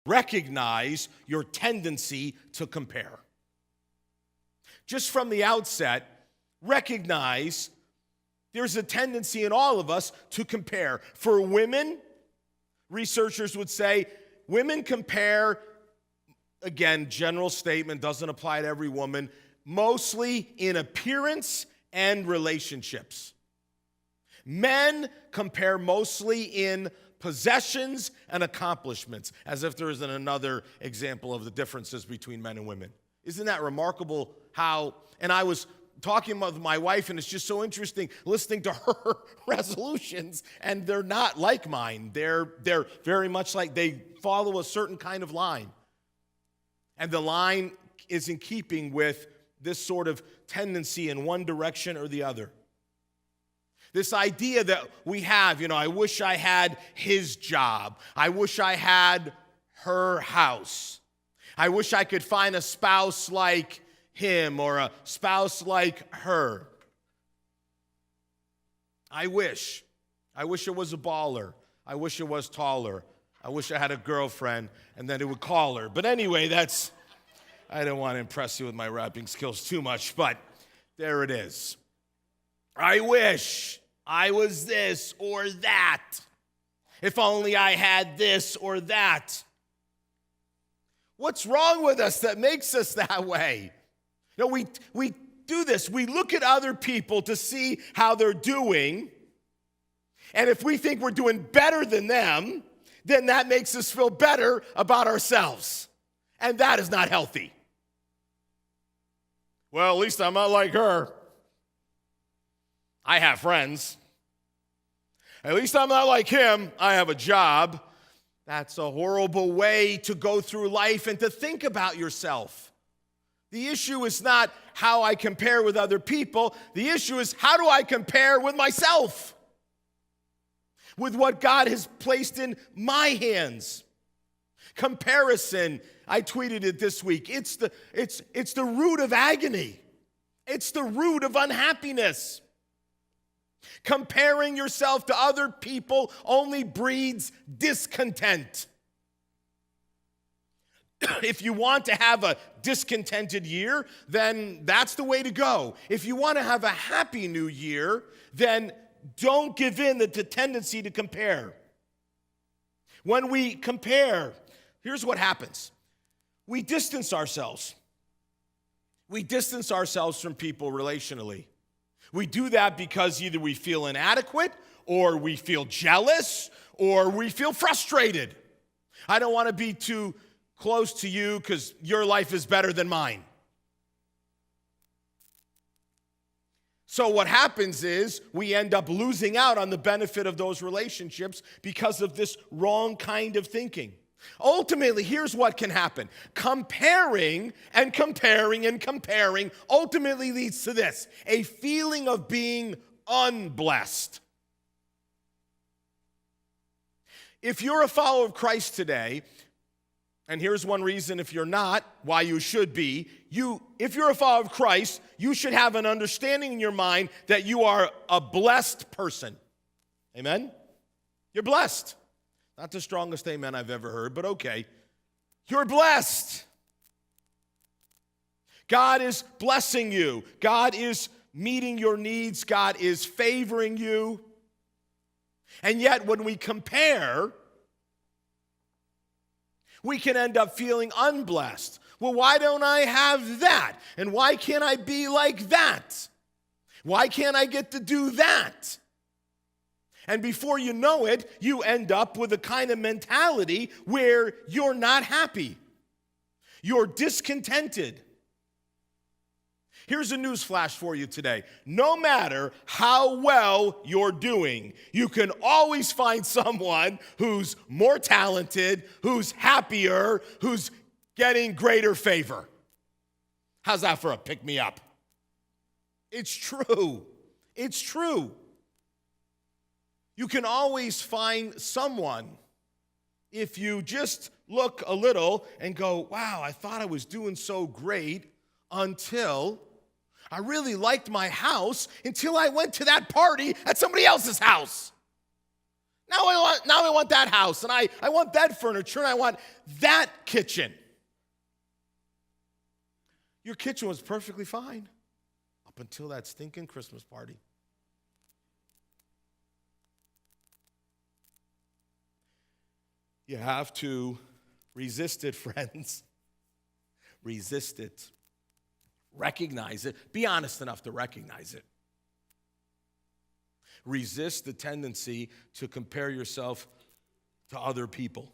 recognize your tendency to compare. Just from the outset, recognize there's a tendency in all of us to compare. For women, researchers would say women compare, again, general statement, doesn't apply to every woman, mostly in appearance and relationships. Men compare mostly in possessions and accomplishments, as if there isn't another example of the differences between men and women. Isn't that remarkable how, and I was talking with my wife, and it's just so interesting listening to her resolutions, and they're not like mine. They're very much like they follow a certain kind of line. And the line is in keeping with this sort of tendency in one direction or the other. This idea that we have, I wish I had his job. I wish I had her house. I wish I could find a spouse like him or a spouse like her. I wish it was a baller. I wish it was taller. I wish I had a girlfriend and then it would call her. But anyway, I don't want to impress you with my rapping skills too much, but there it is. I wish I was this or that. If only I had this or that. What's wrong with us that makes us that way? We do this. We look at other people to see how they're doing. And if we think we're doing better than them, then that makes us feel better about ourselves. And that is not healthy. Well, at least I'm not like her. I have friends. At least I'm not like him. I have a job. That's a horrible way to go through life and to think about yourself. The issue is not how I compare with other people. The issue is how do I compare with myself? With what God has placed in my hands. Comparison, I tweeted it this week. It's the root of agony. It's the root of unhappiness. Comparing yourself to other people only breeds discontent. If you want to have a discontented year, then that's the way to go. If you want to have a happy new year, then don't give in to the tendency to compare. When we compare, here's what happens. We distance ourselves. We distance ourselves from people relationally. We do that because either we feel inadequate, or we feel jealous, or we feel frustrated. I don't want to be too close to you because your life is better than mine. So what happens is we end up losing out on the benefit of those relationships because of this wrong kind of thinking. Ultimately, here's what can happen. Comparing and comparing and comparing ultimately leads to this, a feeling of being unblessed. If you're a follower of Christ today, and here's one reason if you're not, why you should be. If you're a follower of Christ, you should have an understanding in your mind that you are a blessed person. Amen? You're blessed. Not the strongest amen I've ever heard, but okay. You're blessed. God is blessing you. God is meeting your needs. God is favoring you. And yet when we compare, we can end up feeling unblessed. Well, why don't I have that? And why can't I be like that? Why can't I get to do that? And before you know it, you end up with a kind of mentality where you're not happy. You're discontented. Here's a news flash for you today. No matter how well you're doing, you can always find someone who's more talented, who's happier, who's getting greater favor. How's that for a pick-me-up? It's true. It's true. You can always find someone if you just look a little and go, wow, I thought I was doing so great until I really liked my house until I went to that party at somebody else's house. Now I want that house, and I want that furniture, and I want that kitchen. Your kitchen was perfectly fine up until that stinking Christmas party. You have to resist it, friends. Resist it. Recognize it. Be honest enough to recognize it. Resist the tendency to compare yourself to other people.